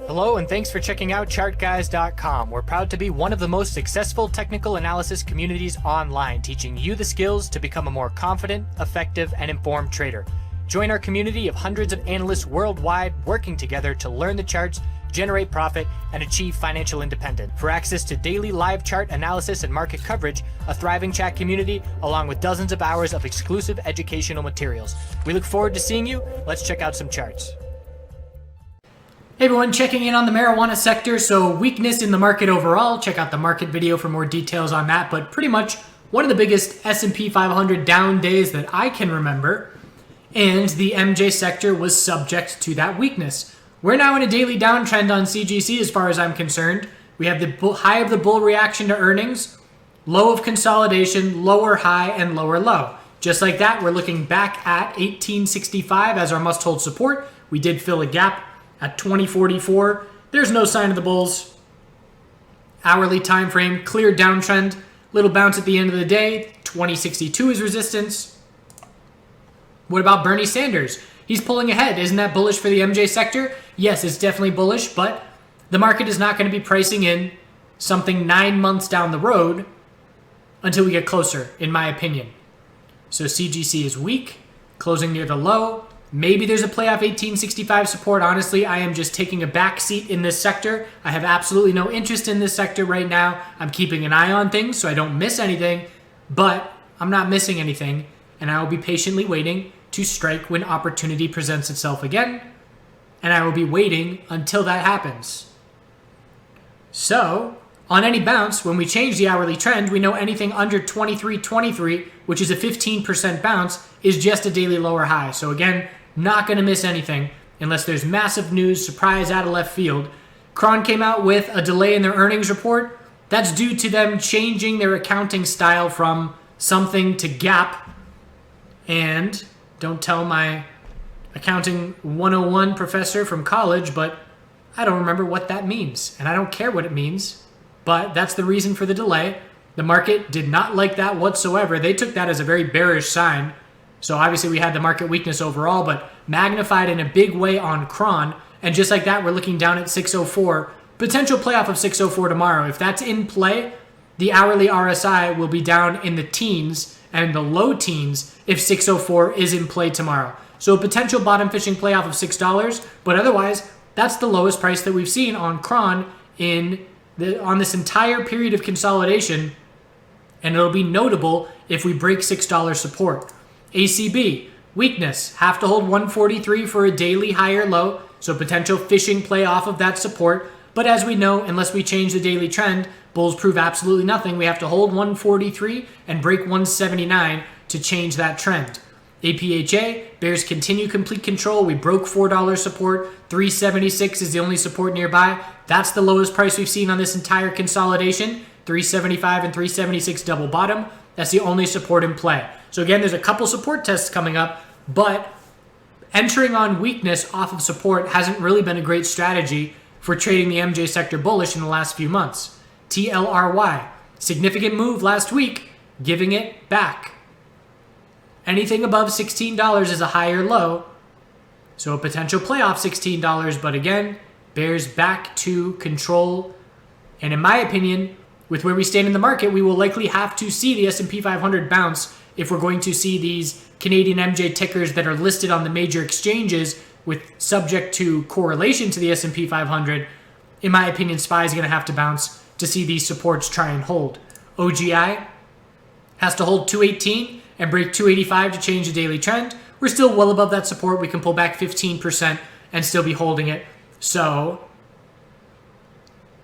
Hello and thanks for checking out ChartGuys.com. We're proud to be one of the most successful technical analysis communities online, teaching you the skills to become a more confident, effective, and informed trader. Join our community of hundreds of analysts worldwide working together to learn the charts, generate profit, and achieve financial independence. For access to daily live chart analysis and market coverage, a thriving chat community, along with dozens of hours of exclusive educational materials. We look forward to seeing you. Let's check out some charts. Hey everyone, checking in on the marijuana sector. So weakness in the market overall. Check out the market video for more details on that. But pretty much one of the biggest S&P 500 down days that I can remember. And the MJ sector was subject to that weakness. We're now in a daily downtrend on CGC as far as I'm concerned. We have the high of the bull reaction to earnings, low of consolidation, lower high, and lower low. Just like that, we're looking back at 1865 as our must-hold support. We did fill a gap at 2044. There's no sign of the bulls. Hourly time frame, clear downtrend, little bounce at the end of the day. 2062 is resistance. What about Bernie Sanders? He's pulling ahead. Isn't that bullish for the MJ sector? Yes, it's definitely bullish, but the market is not going to be pricing in something 9 months down the road until we get closer, in my opinion. So CGC is weak, closing near the low. Maybe there's a playoff 1865 support. Honestly, I am just taking a back seat in this sector. I have absolutely no interest in this sector right now. I'm keeping an eye on things so I don't miss anything, but I'm not missing anything, and I will be patiently waiting to strike when opportunity presents itself again, and I will be waiting until that happens. So, on any bounce, when we change the hourly trend, we know anything under 23.23, which is a 15% bounce, is just a daily lower high. So again, not going to miss anything unless there's massive news, surprise out of left field. Cron came out with a delay in their earnings report. That's due to them changing their accounting style from something to GAAP. And don't tell my accounting 101 professor from college, but I don't remember what that means. And I don't care what it means, but that's the reason for the delay. The market did not like that whatsoever. They took that as a very bearish sign. So obviously we had the market weakness overall, but magnified in a big way on Cron. And just like that, we're looking down at 604. Potential playoff of 604 tomorrow. If that's in play, the hourly RSI will be down in the teens and the low teens if 604 is in play tomorrow. So a potential bottom fishing playoff of $6, but otherwise, that's the lowest price that we've seen on Cron on this entire period of consolidation, and it'll be notable if we break $6 support. ACB, weakness, have to hold 143 for a daily higher low, so potential fishing play off of that support. But as we know, unless we change the daily trend, bulls prove absolutely nothing. We have to hold 143 and break 179 to change that trend. APHA, bears continue complete control. We broke $4 support. 376 is the only support nearby. That's the lowest price we've seen on this entire consolidation. 375 and 376 double bottom. That's the only support in play. So again, there's a couple support tests coming up, but entering on weakness off of support hasn't really been a great strategy for trading the MJ sector bullish in the last few months. TLRY, significant move last week, giving it back. Anything above $16 is a higher low, so a potential playoff $16, but again, bears back to control. And in my opinion, with where we stand in the market, we will likely have to see the S&P 500 bounce if we're going to see these Canadian MJ tickers that are listed on the major exchanges with subject to correlation to the S&P 500. In my opinion, SPY is going to have to bounce to see these supports try and hold. OGI has to hold 218 and break 285 to change the daily trend. We're still well above that support. We can pull back 15% and still be holding it. So,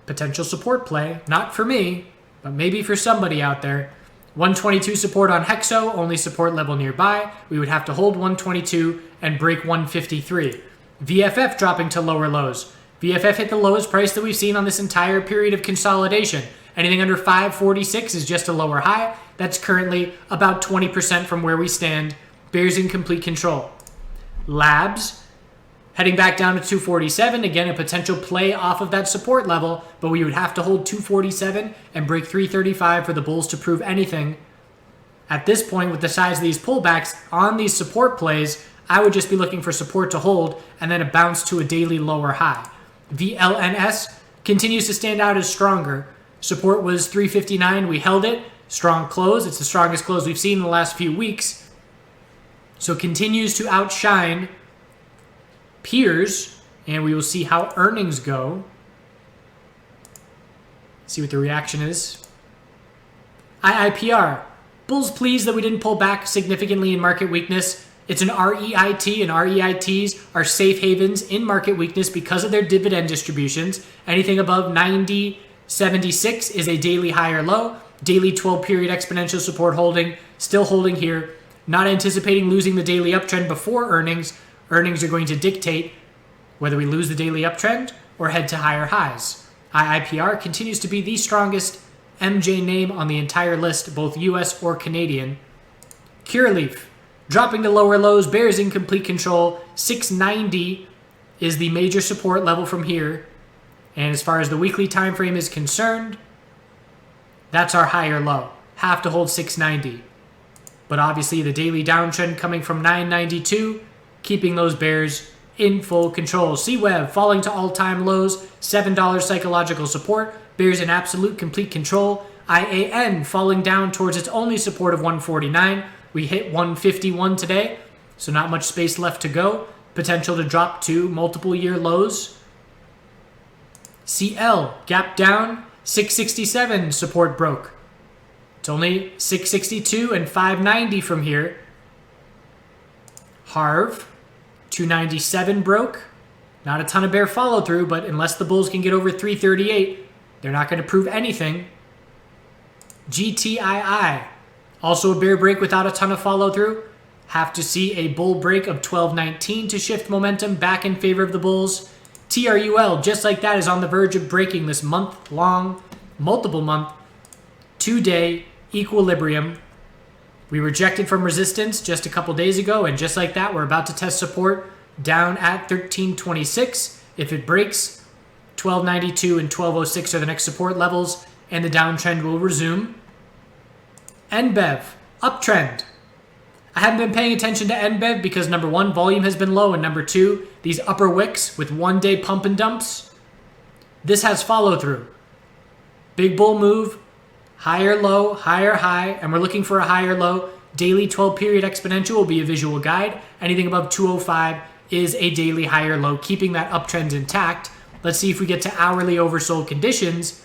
potential support play. Not for me, but maybe for somebody out there. 122 support on Hexo, only support level nearby. We would have to hold 122 and break 153. VFF dropping to lower lows. VFF hit the lowest price that we've seen on this entire period of consolidation. Anything under 546 is just a lower high. That's currently about 20% from where we stand. Bears in complete control. Labs heading back down to 247. Again, a potential play off of that support level, but we would have to hold 247 and break 335 for the bulls to prove anything. At this point, with the size of these pullbacks on these support plays, I would just be looking for support to hold and then a bounce to a daily lower high. The LNS continues to stand out as stronger. Support was 359. We held it. Strong close. It's the strongest close we've seen in the last few weeks. So continues to outshine peers, and we will see how earnings go. See what the reaction is. IIPR. Bulls pleased that we didn't pull back significantly in market weakness. It's an REIT, and REITs are safe havens in market weakness because of their dividend distributions. Anything above 90.76 is a daily high or low. Daily 12-period exponential support holding, still holding here. Not anticipating losing the daily uptrend before earnings. Earnings are going to dictate whether we lose the daily uptrend or head to higher highs. IIPR continues to be the strongest MJ name on the entire list, both US or Canadian. Curaleaf, dropping to lower lows, bears in complete control. 690 is the major support level from here. And as far as the weekly time frame is concerned, that's our higher low. Have to hold 690. But obviously the daily downtrend coming from 992, keeping those bears in full control. CWeb falling to all-time lows, $7 psychological support, bears in absolute complete control. IAN falling down towards its only support of 149. We hit 151 today, so not much space left to go. Potential to drop to multiple year lows. CL gap down, 667 support broke. It's only 662 and 590 from here. Harv, 297 broke. Not a ton of bear follow through, but unless the bulls can get over 338, they're not going to prove anything. GTII, also a bear break without a ton of follow through. Have to see a bull break of 1219 to shift momentum back in favor of the bulls. TRUL, just like that, is on the verge of breaking this month-long, multiple-month, 2-day equilibrium. We rejected from resistance just a couple days ago, and just like that, we're about to test support down at 1326. If it breaks, 1292 and 1206 are the next support levels, and the downtrend will resume. NBEV, uptrend. I haven't been paying attention to NBEV because number one, volume has been low, and number two, these upper wicks with one-day pump and dumps, this has follow-through. Big bull move, higher low, higher high, and we're looking for a higher low. Daily 12-period exponential will be a visual guide. Anything above 205 is a daily higher low, keeping that uptrend intact. Let's see if we get to hourly oversold conditions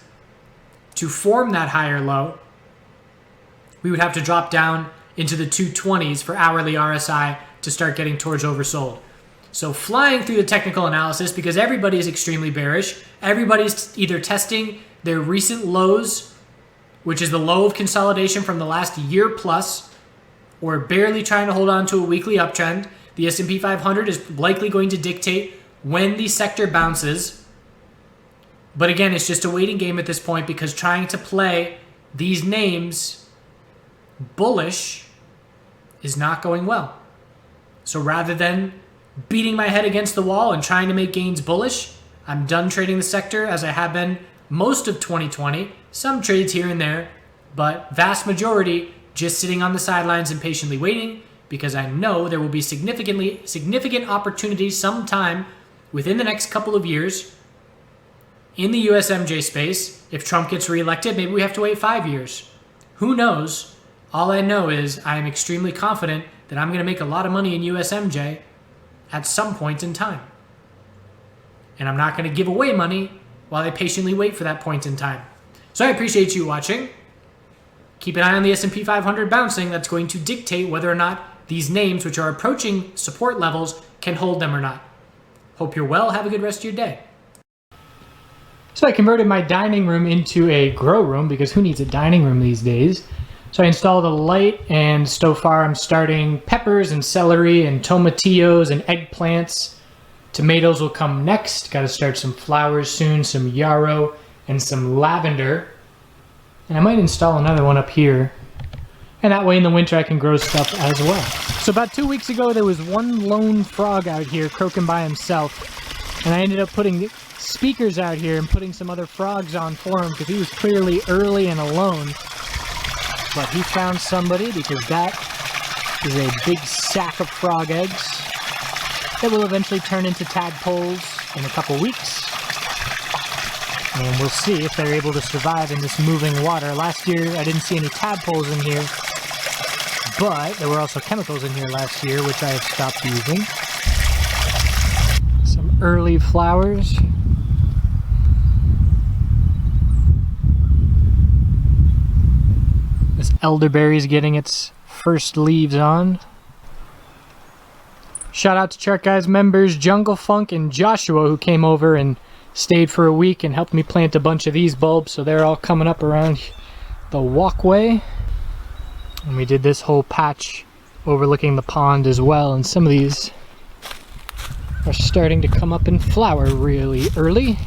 to form that higher low. We would have to drop down into the 220s for hourly RSI to start getting towards oversold. So flying through the technical analysis, because everybody is extremely bearish. Everybody's either testing their recent lows, which is the low of consolidation from the last year plus, or barely trying to hold on to a weekly uptrend. The S&P 500 is likely going to dictate when the sector bounces. But again, it's just a waiting game at this point, because trying to play these names bullish is not going well. So rather than beating my head against the wall and trying to make gains bullish, I'm done trading the sector as I have been most of 2020. Some trades here and there, but vast majority just sitting on the sidelines and patiently waiting, because I know there will be significant opportunities sometime within the next couple of years in the USMJ space. If Trump gets reelected, maybe we have to wait 5 years. Who knows? All I know is I am extremely confident that I'm going to make a lot of money in USMJ at some point in time. And I'm not going to give away money while I patiently wait for that point in time. So I appreciate you watching. Keep an eye on the S&P 500 bouncing. That's going to dictate whether or not these names, which are approaching support levels, can hold them or not. Hope you're well. Have a good rest of your day. So I converted my dining room into a grow room, because who needs a dining room these days? So I installed a light, and so far I'm starting peppers and celery and tomatillos and eggplants. Tomatoes will come next. Got to start some flowers soon, some yarrow and some lavender. And I might install another one up here. And that way in the winter I can grow stuff as well. So about 2 weeks ago there was one lone frog out here croaking by himself. And I ended up putting speakers out here and putting some other frogs on for him, because he was clearly early and alone. But he found somebody, because that is a big sack of frog eggs that will eventually turn into tadpoles in a couple weeks. And we'll see if they're able to survive in this moving water. Last year, I didn't see any tadpoles in here, but there were also chemicals in here last year, which I have stopped using. Some early flowers. This elderberry is getting its first leaves on. Shout out to TheChartGuys members Jungle Funk and Joshua, who came over and stayed for a week and helped me plant a bunch of these bulbs, so they're all coming up around the walkway. And we did this whole patch overlooking the pond as well, and some of these are starting to come up and flower really early.